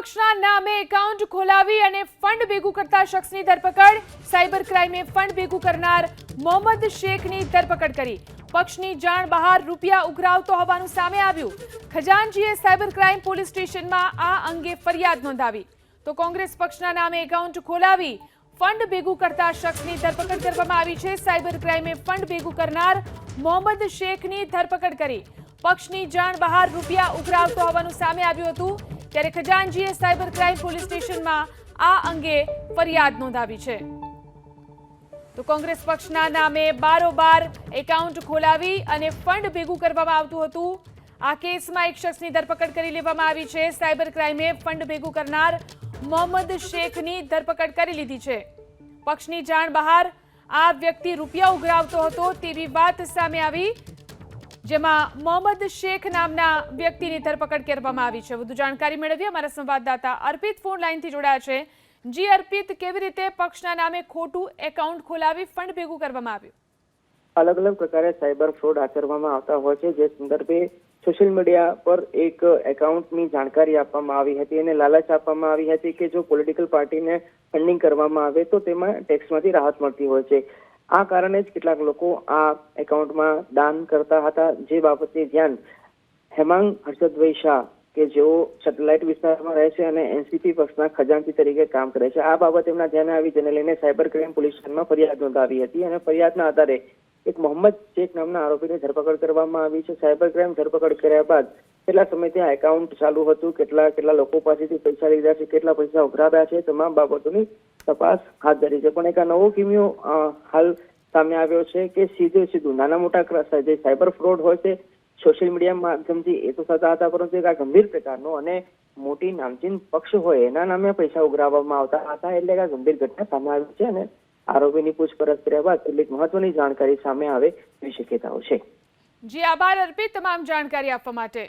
પક્ષના નામે એકાઉન્ટ ખોલાવી અને ફંડ ભેગું કરતા શખ્સની ધરપકડ. સાયબર ક્રાઇમે ફંડ ભેગું કરનાર મોહમ્મદ શેખની ધરપકડ કરી. પક્ષની જાણ બહાર રૂપિયા ઉઘરાવતો હોવાનું સામે આવ્યું. ખજાનચીએ સાયબર ક્રાઇમ પોલીસ સ્ટેશનમાં આ અંગે ફરિયાદ નોંધાવી. તો કોંગ્રેસ પક્ષના નામે એકાઉન્ટ ખોલાવી ફંડ ભેગું કરતા શખ્સની ધરપકડ કરવામાં આવી છે. સાયબર ક્રાઇમે ફંડ ભેગું કરનાર મોહમ્મદ શેખની ધરપકડ કરી. પક્ષની જાણ બહાર રૂપિયા ઉઘરાવતો હોવાનું સામે આવ્યું હતું. ત્યારે ખજાનચીએ સાયબર ક્રાઇમ પોલીસ સ્ટેશનમાં આ અંગે ફરિયાદ નોંધાવી છે. તો કોંગ્રેસ પક્ષના નામે બારોબાર એકાઉન્ટ ખોલાવી અને ફંડ ભેગું કરવામાં આવતું હતું. આ કેસમાં એક શખ્સની ધરપકડ કરી લેવામાં આવી છે. સાયબર ક્રાઇમે ફંડ ભેગું કરનાર મોહમ્મદ શેખની ધરપકડ કરી લીધી છે. પક્ષની જાણ બહાર આ વ્યક્તિ રૂપિયા ઉઘરાવતો હતો તેવી વાત સામે આવી, જેમાં મોહમ્મદ શેખ નામના વ્યક્તિની ધરપકડ કરવામાં આવી છે. વધુ જાણકારી મેળવી અમારા સંવાદદાતા અર્પિત ફોન લાઈનથી જોડાયા છે. જી અર્પિત, કેવી રીતે પક્ષના નામે ખોટું એકાઉન્ટ ખોલાવી ફંડ ભેગું કરવામાં આવ્યું? અલગ અલગ પ્રકારે સાયબર ફ્રોડ આચરવામાં આવતા હોય છે, જે સંદર્ભે સોશિયલ મીડિયા પર એક એકાઉન્ટની જાણકારી આપવામાં આવી હતી અને લાલચ આપવામાં આવી હતી કે જો પોલિટિકલ પાર્ટીને ફંડિંગ કરવામાં આવે તો તેમાં ટેક્સમાંથી રાહત મળતી હોય છે. આ કારણે જ કેટલાક લોકો આ એકાઉન્ટમાં દાન કરતા હતા, જે બાબતે ધ્યાન હેમાંગ હર્ષદભાઈ શાહ કે જેઓ સેટેલાઇટ વિસ્તારમાં રહે છે અને એનસીપી પક્ષના ખજાનચી તરીકે કામ કરે છે, આ બાબત એમના ધ્યાને આવી, જેને લઈને સાયબર ક્રાઇમ પોલીસ સ્ટેશનમાં ફરિયાદ નોંધાવી હતી અને ફરિયાદના આધારે એક મોહમ્મદ શેખ નામના આરોપીની ધરપકડ કરવામાં આવી છે. સાયબર ક્રાઇમ ધરપકડ કર્યા બાદ કેટલા સમયથી આ એકાઉન્ટ ચાલુ હતું, કેટલા લોકો પાસેથી પૈસા લીધા છે, કેટલા પૈસા ઉઘરાવ્યા છે, તમામ બાબતોની તપાસ હાથ ધરી છે. પણ એક આ નવો કિમિયો હાલ સામે આવ્યો છે કે સીધું નાના મોટા જે સાયબર ફ્રોડ હોય છે સોશિયલ મીડિયા માધ્યમથી એ તો થતા હતા, પરંતુ એક આ ગંભીર પ્રકારનો અને મોટી નામચીન પક્ષ હોય એના નામે પૈસા ઉઘરાવવામાં આવતા હતા. એટલે આ ગંભીર ઘટના સામે આવી છે અને આરોપીની પૂછપરછ કર્યા બાદ કેટલીક મહત્વની જાણકારી સામે આવે એવી શક્યતાઓ છે. જી આભાર અર્પિત તમામ જાણકારી આપવા માટે.